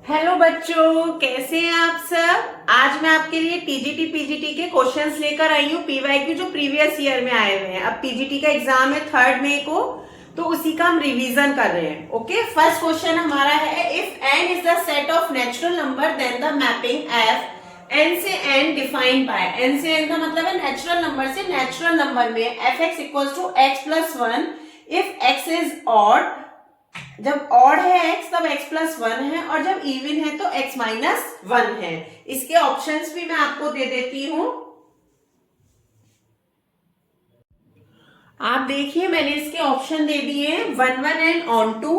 Hello बच्चों, कैसे हैं आप सब। आज मैं आपके लिए टीजीटी पीजीटी के क्वेश्चंस लेकर आई हूँ, पीवाईक्यू जो प्रीवियस ईयर में आए हुए हैं। अब पीजीटी का एग्जाम है 3 मई को, तो उसी का हम रिवीजन कर रहे हैं। ओके, फर्स्ट क्वेश्चन हमारा है, if n is the set of natural number then the mapping f n से एन डिफाइंड बाय। एन से एन का मतलब है नेचुरल नंबर से नेचुरल नंबर में f x equal to x plus one if x is odd. जब odd है x तब x प्लस वन है, और जब इवन है तो x माइनस वन है। इसके ऑप्शंस भी मैं आपको दे देती हूं। आप देखिए, मैंने इसके ऑप्शन दे दिए हैं, 1 1 and onto,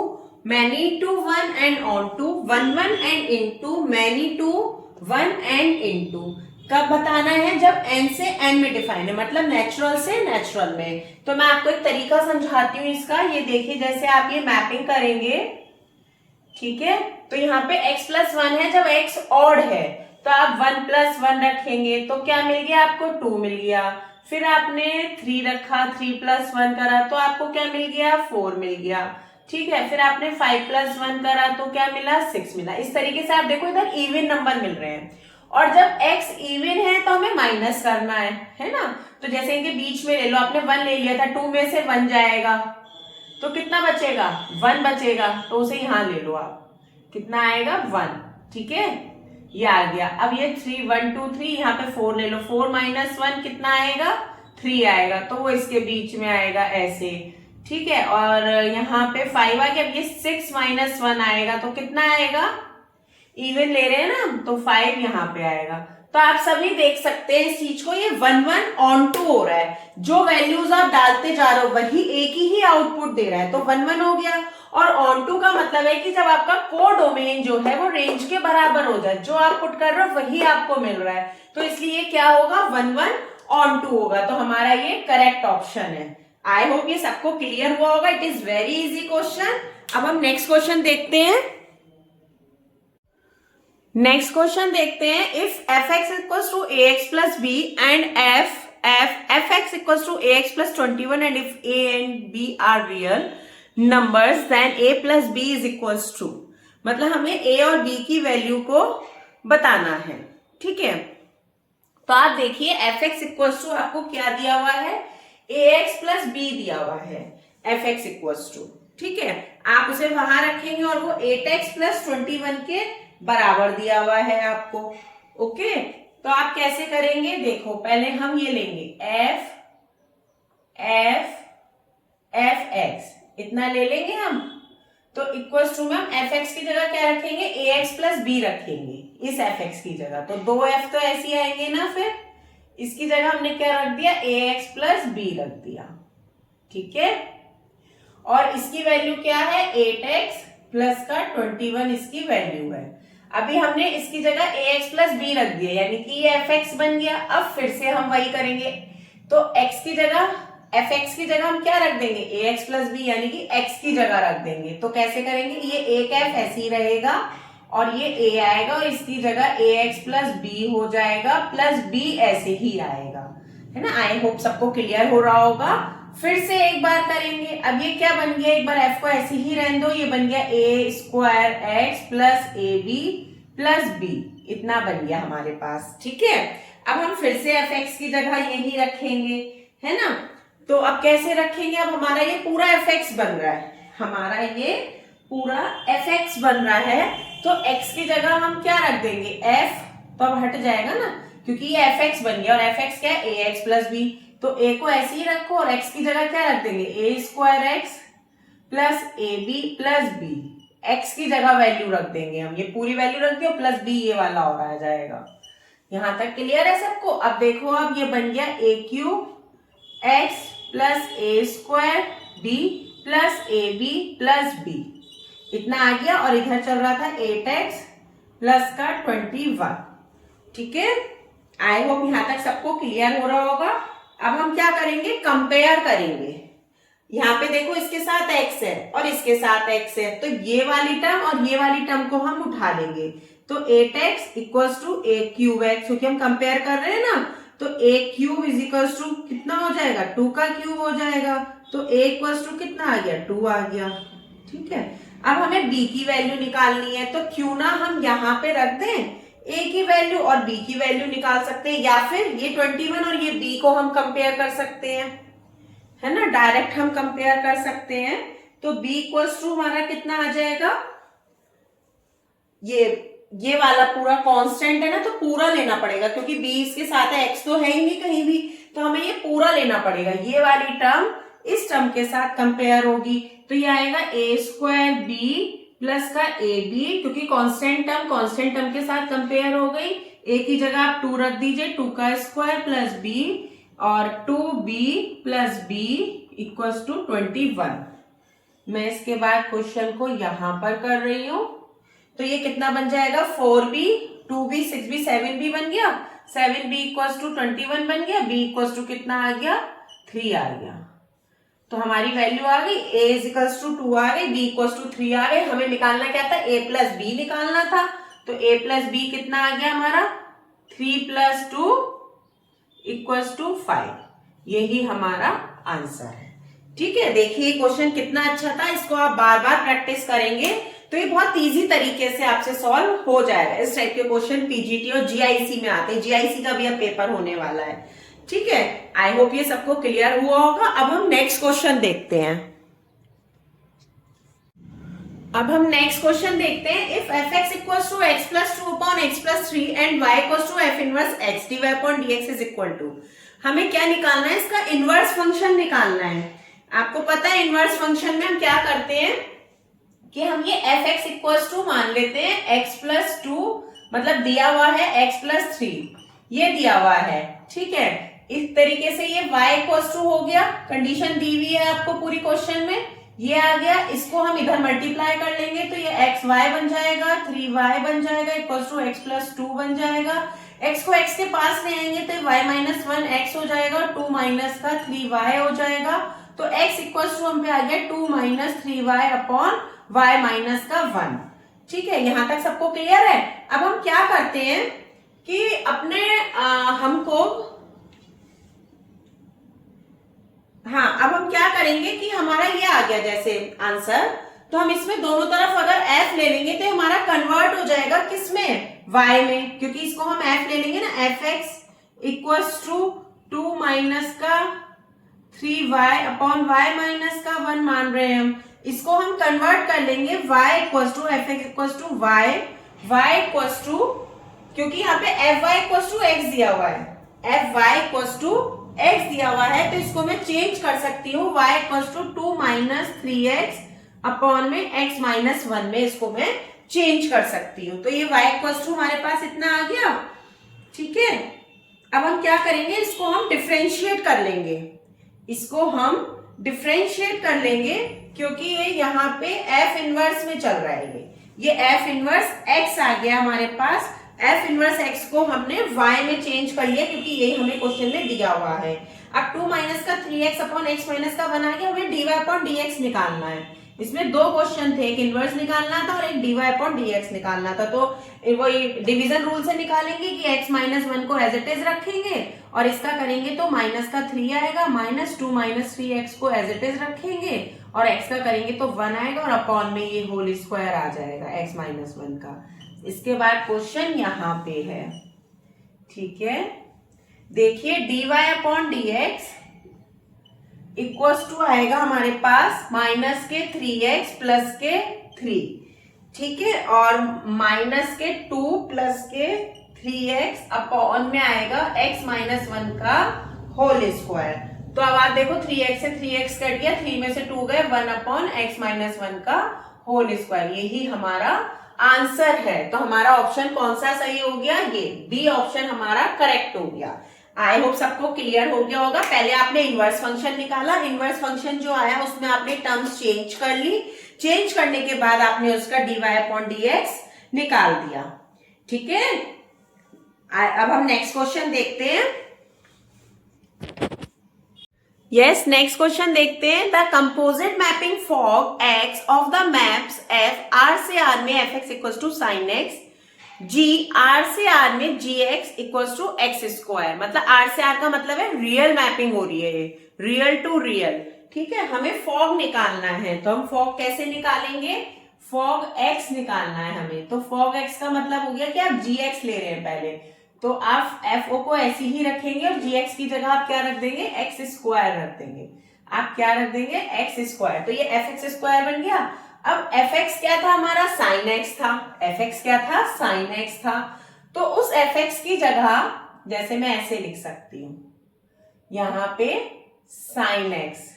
many to 1 and onto, 1 1 and into, many to 1 and into. कब बताना है? जब n से n में डिफाइन है, मतलब नेचुरल से नेचुरल में। तो मैं आपको एक तरीका समझाती हूँ इसका। ये देखिए, जैसे आप ये मैपिंग करेंगे, ठीक है, तो यहाँ पे x प्लस वन है। जब x ऑड है तो आप 1 प्लस वन रखेंगे, तो क्या मिल गया आपको? 2 मिल गया। फिर आपने 3 रखा, 3 प्लस वन करा तो आपको क्या मिल गया? 4 मिल गया। ठीक है, फिर आपने 5 प्लस वन करा तो क्या मिला? 6 मिला। इस तरीके से आप देखो, इधर इवन नंबर मिल रहे हैं, और जब x इवन है तो हमें माइनस करना है ना। तो जैसे इनके बीच में ले लो, आपने 1 ले लिया था, 2 में से 1 जाएगा तो कितना बचेगा? 1 बचेगा, तो उसे यहां ले लो आप। कितना आएगा? 1। ठीक है, ये आ गया। अब ये 3 1 2 3, यहाँ पे 4 ले लो, 4 माइनस 1 कितना आएगा? 3 आएगा, तो वो इसके बीच में आएगा ऐसे। ठीक है, और यहाँ पे 5 आ गया। अब ये 6 माइनस 1 आएगा तो कितना आएगा? इवन ले रहे हैं ना, तो 5 यहाँ पे आएगा। तो आप सभी देख सकते हैं इस चीज को, ये 1 1 ऑन टू हो रहा है। जो वैल्यूज आप डालते जा रहे हो वही एक ही आउटपुट दे रहा है, तो 1 1 हो गया। और ऑन टू का मतलब है कि जब आपका कोडोमेन जो है वो रेंज के बराबर हो जाए, जो आप पुट कर रहे हो वही आपको मिल रहा है, तो इसलिए क्या होगा? 1 1 ऑन टू होगा। तो हमारा ये करेक्ट ऑप्शन है। आई होप ये सबको क्लियर हुआ होगा। It is very easy question. अब हम नेक्स्ट क्वेश्चन देखते हैं। नेक्स्ट क्वेश्चन देखते हैं, if f x equals to a x plus b and f x equals to a x plus 21 and if a and b are real numbers then a plus b is equals to. मतलब हमें ए और B की value को बताना है। ठीक है, तो आप देखिए, एफ एक्स इक्वल्स टू आपको क्या दिया हुआ है? ए एक्स प्लस बी दिया हुआ है, एफ एक्स इक्वल्स टू। ठीक है, आप उसे वहां रखेंगे और वो 8x प्लस 21 के बराबर दिया हुआ है आपको। ओके, तो आप कैसे करेंगे? देखो, पहले हम ये लेंगे एफ एक्स, इतना ले लेंगे हम। तो इक्वल्स टू में हम एफ एक्स की जगह क्या रखेंगे? ए एक्स प्लस बी रखेंगे इस एफ एक्स की जगह। तो 2f तो ऐसे ही आएंगे ना, फिर इसकी जगह हमने क्या रख दिया? ए एक्स प्लस बी रख दिया। ठीक है, और इसकी वैल्यू क्या है? 8x प्लस का 21 इसकी वैल्यू है। अभी हमने इसकी जगह ax प्लस बी रख दिया, यानी कि ये fx बन गया। अब फिर से हम वही करेंगे, तो x की जगह, fx की जगह हम क्या रख देंगे? ax प्लस बी, यानी कि x की जगह रख देंगे। तो कैसे करेंगे? ये एक f ऐसे ही रहेगा और ये a आएगा, और इसकी जगह ax प्लस बी हो जाएगा, प्लस b ऐसे ही आएगा, है ना। आई होप सबको क्लियर हो रहा होगा। फिर से एक बार करेंगे। अब ये क्या बन गया? एक बार f को ऐसे ही रहने दो, ये बन गया a square x plus a b plus b, इतना बन गया हमारे पास। ठीक है, अब हम फिर से एफ एक्स की जगह यही रखेंगे, है ना। तो अब कैसे रखेंगे? अब हमारा ये पूरा एफ एक्स बन रहा है, हमारा ये पूरा एफ एक्स बन रहा है, तो x की जगह हम क्या रख देंगे? f, तो अब हट जाएगा ना, क्योंकि ये एफ एक्स बन गया, और एफ एक्स क्या है? ए एक्स प्लस बी। तो a को ऐसे ही रखो, और x की जगह क्या रख देंगे? A square x plus a b plus b, x की जगह वैल्यू रख देंगे हम, ये पूरी वैल्यू रख दियो, प्लस b ये वाला और आ जाएगा। यहां तक क्लियर है सबको? अब देखो, अब ये बन गया a cube x plus a square b plus a b plus b, इतना आ गया। और इधर चल रहा था 8x प्लस का 21। ठीक है, आई होप यहां तक सबको क्लियर हो रहा होगा। अब हम क्या करेंगे? कंपेयर करेंगे। यहाँ पे देखो, इसके साथ x है और इसके साथ x है, तो ये वाली टर्म और ये वाली टर्म को हम उठा लेंगे। तो 8x equals to a cube x, क्योंकि हम कंपेयर कर रहे हैं ना, तो a cube is equals to कितना हो जाएगा? 2 का क्यूब हो जाएगा। तो a इक्वल्स टू कितना आ गया? 2 आ गया। ठीक है, अब हमें b की वैल्यू निकालनी है, तो क्यों ना हम यहाँ पे रख दें a की वैल्यू और b की वैल्यू निकाल सकते हैं, या फिर ये 21 और ये b को हम कंपेयर कर सकते हैं, है ना, डायरेक्ट हम कंपेयर कर सकते हैं। तो b इक्वल्स टू हमारा कितना आ जाएगा, ये वाला पूरा कांस्टेंट है ना, तो पूरा लेना पड़ेगा क्योंकि b इसके साथ है, x तो है ही नहीं कहीं भी, तो हमें ये पूरा लेना पड़ेगा। ये वाली टर्म इस टर्म के साथ कंपेयर होगी, तो ये आएगा a स्क्वायर b प्लस का ab, क्योंकि कांस्टेंट टर्म के साथ कंपेयर हो गई। a की जगह आप 2 रख दीजिए, 2 का स्क्वायर प्लस b, और 2b plus b equals to 21। मैं इसके बाद क्वेश्चन को यहां पर कर रही हूं, तो ये कितना बन जाएगा, 4b 2b 6b 7b बन गया, 7b इक्वल्स टू 21 बन गया, b इक्वल्स टू कितना आ गया, 3 आ गया। तो हमारी वैल्यू आ गई, a इक्वल्स टू 2 आ गई, b इक्वल्स टू 3 आ गए। हमें निकालना क्या था, a प्लस b निकालना था, तो a प्लस b कितना आ गया हमारा, 3 प्लस 2 इक्वल्स टू 5। यही हमारा आंसर है। ठीक है, देखिए क्वेश्चन कितना अच्छा था, इसको आप बार बार प्रैक्टिस करेंगे तो ये बहुत इजी तरीके से आपसे सॉल्व हो जाएगा। इस टाइप के क्वेश्चन पीजीटी और जीआईसी में आते हैं, जीआईसी का भी अब पेपर होने वाला है। ठीक है, आई होप ये सबको क्लियर हुआ होगा। अब हम नेक्स्ट क्वेश्चन देखते हैं। If f x equals to x plus 2 upon x plus 3 and y equals to f inverse x d y upon d x is equal to, हमें क्या निकालना है, इसका इनवर्स फंक्शन निकालना है। आपको पता है इनवर्स फंक्शन में हम क्या करते हैं कि हम ये एफ एक्स इक्वल्स टू मान लेते हैं x प्लस 2, मतलब दिया हुआ है x प्लस 3, ये दिया हुआ है। ठीक है, इस तरीके से ये y इक्वल्स टू हो गया, कंडीशन दी हुई है आपको पूरी क्वेश्चन में, ये आ गया। इसको हम इधर मल्टीप्लाई कर लेंगे तो ये एक्स वाई बन जाएगा, 3y बन जाएगा इक्वल्स टू x प्लस 2 बन जाएगा। x को x के पास ले आएंगे तो y माइनस 1x हो जाएगा, 2 माइनस का 3y हो जाएगा। तो x इक्वल्स टू हम पे आ गया 2 minus 3y upon y minus का 1। ठीक है, यहां तक सबको क्लियर है। अब हम क्या करते हैं कि अपने अब हम क्या करेंगे कि हमारा ये आ गया जैसे आंसर, तो हम इसमें दोनों तरफ अगर f ले लेंगे तो हमारा कन्वर्ट हो जाएगा किसमें, y में, क्योंकि इसको हम f ले लेंगे ना, f x equals to 2 minus का 3y अपॉन y माइनस का 1 मान रहे हैं हम। इसको हम कन्वर्ट कर लेंगे y equals to f x equals to y equals to, क्योंकि यहाँ पे f y equals to x दिया हुआ है, f y equals to x दिया हुआ है, तो इसको मैं चेंज कर सकती हूँ y equals to 2 minus 3x upon में x माइनस 1 में इसको मैं चेंज कर सकती हूँ। तो ये y इक्वल्स टू हमारे पास इतना आ गया। ठीक है, अब हम क्या करेंगे, इसको हम डिफरेंशिएट कर लेंगे, क्योंकि ये यहाँ पे f इनवर्स में चल रहा है, ये f इनवर्स x आ गया हमारे पास। f इनवर्स x को हमने y में चेंज कर लिया क्योंकि यही हमें क्वेश्चन में दिया हुआ है। अब 2 माइनस का 3x अपॉन x माइनस का 1 आ गया, हमें dy अपॉन dx निकालना है। इसमें दो क्वेश्चन थे, एक इनवर्स निकालना था और एक dy अपॉन dx निकालना था। तो वही डिवीजन रूल से निकालेंगे कि x माइनस 1 को एज इट इज रखेंगे और इसका करेंगे तो माइनस का 3 आएगा, माइनस 2 माइनस 3x को एज इट इज रखेंगे और x का करेंगे तो 1 आएगा और अपॉन में ये होल स्क्वायर आ जाएगा x माइनस 1 का। इसके बाद क्वेश्चन यहाँ पे है। ठीक है, देखिए dy upon dx equals to आएगा हमारे पास माइनस के 3x प्लस के 3। ठीक है, और माइनस के 2 प्लस के 3x अपॉन में आएगा x माइनस 1 का होल स्क्वायर। तो अब आप देखो 3x से 3x कट गया, 3 में से 2 गए, 1 अपॉन x माइनस 1 का होल स्क्वायर, यही हमारा आंसर है। तो हमारा ऑप्शन कौन सा सही हो गया, ये बी ऑप्शन हमारा करेक्ट हो गया। आई होप सबको क्लियर हो गया होगा। पहले आपने इनवर्स फंक्शन निकाला, इनवर्स फंक्शन जो आया उसमें आपने टर्म्स चेंज कर ली, चेंज करने के बाद आपने उसका dy अपॉन dx निकाल दिया। ठीक है, अब हम नेक्स्ट क्वेश्चन देखते हैं। यस, नेक्स्ट क्वेश्चन देखते हैं। The composite mapping for x of the maps f r से r में f x equals to sine x, g r से r में g x equals to x square, मतलब r से r का मतलब है रियल मैपिंग हो रही है, रियल टू रियल। ठीक है, हमें फॉग निकालना है, तो हम फॉग कैसे निकालेंगे, फॉग x निकालना है हमें। तो फॉग x का मतलब हो गया कि आप gx ले रहे हैं पहले, तो आप fo को ऐसे ही रखेंगे और gx की जगह आप क्या रख देंगे, x स्क्वायर रख देंगे। आप क्या रख देंगे, x स्क्वायर। तो ये fx स्क्वायर बन गया। अब fx क्या था हमारा, साइन x था। fx क्या था, साइन x था। तो उस fx की जगह जैसे मैं ऐसे लिख सकती हूं, यहां पे साइन x,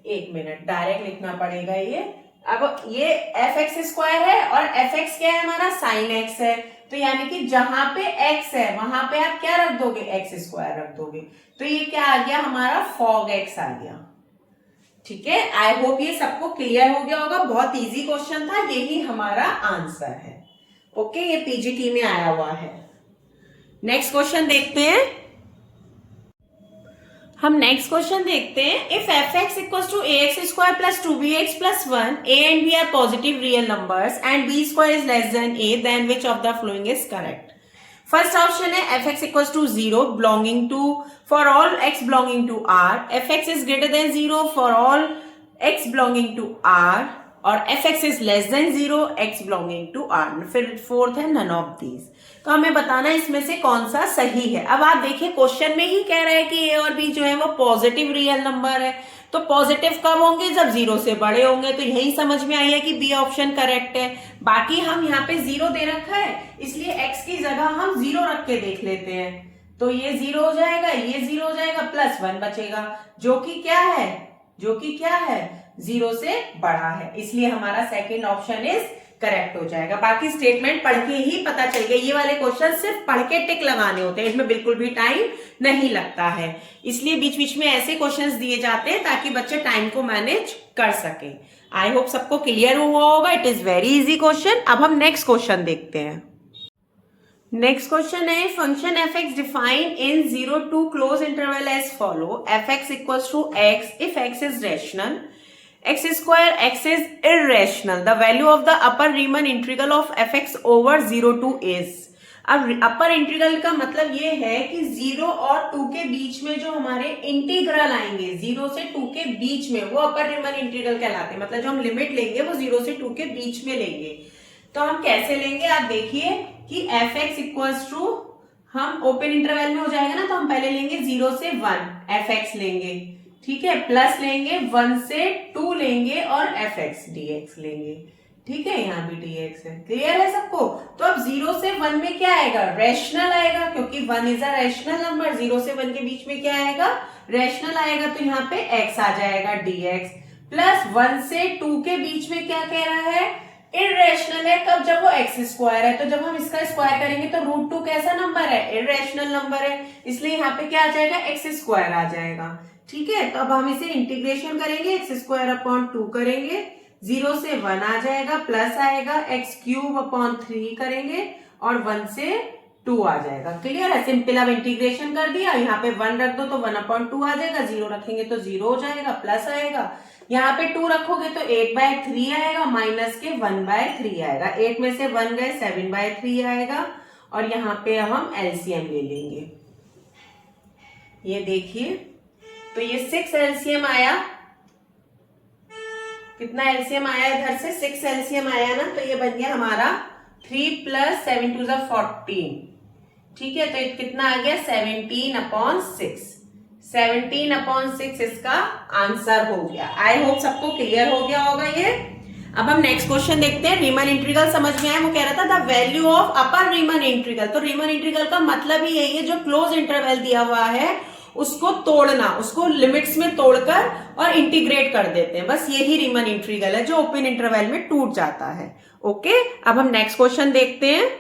एक मिनट डायरेक्ट लिखना पड़ेगा ये। अब ये fx स्क्वायर है और fx क्या है हमारा, साइन x है। तो यानी कि जहां पे x है वहां पे आप क्या रख दोगे, x स्क्वायर रख दोगे। तो ये क्या आ गया हमारा, फॉग x आ गया। ठीक है, आई होप ये सबको क्लियर हो गया होगा। बहुत इजी क्वेश्चन था, यही हमारा आंसर है। ओके, ये पीजीटी में आया हुआ है। नेक्स्ट क्वेश्चन देखते हैं। हम नेक्स्ट क्वेश्चन देखते हैं। If f x equals to a x square plus 2bx plus 1, a and b are positive real numbers and b square is less than a, then which of the following is correct. First option है f x equals to 0 belonging to for all x belonging to R, f x is greater than 0 for all x belonging to R, और f x is less then 0 x belonging to r. फिर fourth है none of these. तो हमें बताना है इसमें से कौन सा सही है। अब आप देखिए क्वेश्चन में ही कह रहा है कि ए और बी जो है वो पॉजिटिव रियल नंबर है। तो पॉजिटिव कब होंगे, जब 0 से बड़े होंगे। तो यही समझ में आई है कि बी ऑप्शन करेक्ट है। बाकी हम यहाँ पे 0 दे रखा है, इसलिए x की जगह हम 0 रख के देख लेते हैं। तो ये 0 हो जाएगा, ये 0 हो जाएगा, प्लस 1 बचेगा, जो कि क्या है, जो कि क्या है, 0 से बड़ा है। इसलिए हमारा सेकेंड ऑप्शन इज करेक्ट हो जाएगा। बाकी स्टेटमेंट पढ़ के ही पता चल गया। ये वाले क्वेश्चन सिर्फ पढ़ के टिक लगाने होते हैं, इसमें बिल्कुल भी टाइम नहीं लगता है। इसलिए बीच बीच में ऐसे क्वेश्चंस दिए जाते हैं ताकि बच्चे टाइम को मैनेज कर सके। आई होप सबको क्लियर हुआ होगा। It is very easy question. अब हम नेक्स्ट क्वेश्चन देखते हैं। नेक्स्ट क्वेश्चन है function f x define in 0 to close interval as follow, f x equals to x if x is rational, x square x is irrational, the value of the upper Riemann integral of fx over 0 to is। अब upper integral का मतलब ये है कि 0 और 2 के बीच में जो हमारे इंटीग्रल आएंगे 0 से 2 के बीच में, वो अपर रीमन इंटीग्रल कहलाते हैं। मतलब जो हम लिमिट लेंगे वो 0 से 2 के बीच में लेंगे। तो हम कैसे लेंगे, आप देखिए कि एफ एक्स इक्वल्स टू, हम ओपन इंटरवल में हो जाएगा ना, तो हम पहले लेंगे 0 से 1 एफ एक्स लेंगे, ठीक है, प्लस लेंगे 1 से 2 लेंगे और एफ एक्स dx लेंगे। ठीक है, यहाँ भी dx है। क्लियर है सबको। तो अब 0 से 1 में क्या आएगा, रैशनल आएगा, क्योंकि 1 इज अ रैशनल नंबर। 0 से 1 के बीच में क्या आएगा, रैशनल आएगा। तो यहाँ पे x आ जाएगा dx, प्लस 1 से 2 के बीच में क्या कह रहा है, इररेशनल है। कब, जब वो एक्स स्क्वायर है। तो जब हम इसका स्क्वायर करेंगे तो √2 कैसा नंबर है, इररेशनल नंबर है। इसलिए यहाँ पे क्या आ जाएगा, एक्स स्क्वायर आ जाएगा। ठीक है, तो अब हम इसे इंटीग्रेशन करेंगे, एक्स स्क्वायर अपॉन 2 करेंगे, 0 से 1 आ जाएगा, प्लस आएगा, एक्स क्यूब अपॉन 3 करेंगे और 1 से 2 आ जाएगा। क्लियर है, सिंपल। अब इंटीग्रेशन कर दिया, यहाँ पे 1 रख दो तो 1/2 आ जाएगा, 0 रखेंगे तो 0 हो जाएगा, प्लस आएगा, यहाँ पे 2 रखोगे तो 8/3 आएगा, माइनस के 1/3 आएगा, 8 में से 1 गए 7/3 आएगा, और यहाँ पे हम एलसीएम ले लेंगे। ये देखिए, तो ये 6 एलसीएम आया, कितना एलसीएम आया इधर से, 6 एलसीएम आया ना, तो ये बन गया हमारा 3 + 7 × 14। ठीक है, तो ये कितना आ गया, 17/6। 17/6 इसका आंसर हो गया। आई होप सबको क्लियर हो गया होगा ये। अब हम नेक्स्ट क्वेश्चन देखते हैं। रीमन इंटीग्रल समझ में आया, वो कह रहा था the value of upper Riemann integral. तो रीमन इंटीग्रल का मतलब ही यही है, जो क्लोज इंटरवल दिया हुआ है उसको तोड़ना, उसको लिमिट्स में तोड़कर और इंटीग्रेट कर देते हैं। बस यही रीमन इंटीग्रल है जो ओपन इंटरवल में टूट जाता है। ओके, अब हम नेक्स्ट क्वेश्चन देखते हैं।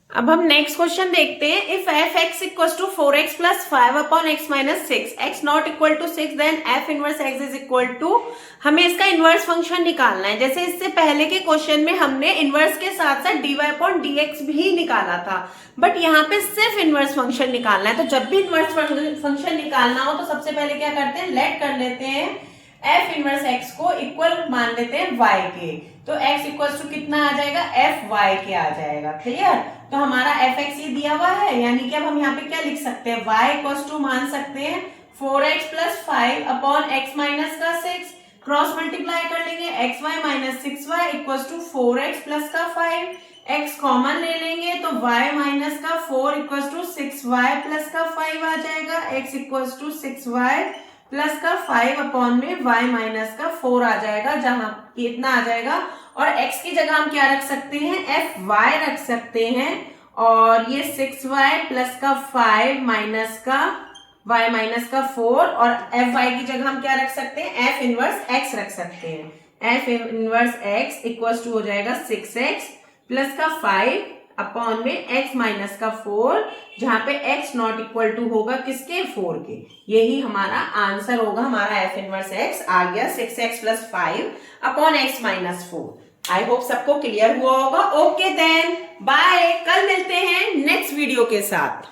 अब हम नेक्स्ट क्वेश्चन देखते हैं। If f x equal to 4x + 5/x - 6, x not equal to 6, then f inverse x is equal to, हमें इसका इनवर्स फंक्शन निकालना है। जैसे इससे पहले के क्वेश्चन में हमने इनवर्स के साथ साथ dy/dx भी निकाला था, बट यहाँ पे सिर्फ इनवर्स फंक्शन निकालना है। तो जब भी इनवर्स फंक्शन निकालना हो तो सबसे पहले क्या करते हैं, लेट कर लेते हैं एफ इनवर्स एक्स को इक्वल मान लेते हैं y के। तो x इक्वल टू कितना आ जाएगा, एफ वाई के आ जाएगा। क्लियर, तो हमारा एफ एक्स ये दिया हुआ है, यानी कि अब हम यहाँ पे क्या लिख सकते हैं, y इक्वल टू मान सकते हैं 4x + 5/x - 6 क्रॉस मल्टीप्लाई कर लेंगे, x y minus 6y equal to 4x plus का 5, x कॉमन ले लेंगे तो y माइनस का 4 इक्वल टू 6y प्लस का 5 आ जाएगा, x equal to 6y plus का 5 अपॉन में y माइनस का 4 आ जाएगा, जहां इतना आ जाएगा। और x की जगह हम क्या रख सकते हैं, fy रख सकते हैं, और ये 6y प्लस का 5 माइनस का y माइनस का 4, और fy की जगह हम क्या रख सकते हैं, f इनवर्स x रख सकते हैं। f inverse x equal to हो जाएगा 6x प्लस का 5 अपॉन में x माइनस का 4, जहां पे x नॉट इक्वल टू होगा किसके, 4 के। यही हमारा आंसर होगा, हमारा f इनवर्स x आ गया 6x plus 5 upon x minus 4। I hope सबको क्लियर हुआ होगा। ओके देन बाय, कल मिलते हैं नेक्स्ट वीडियो के साथ।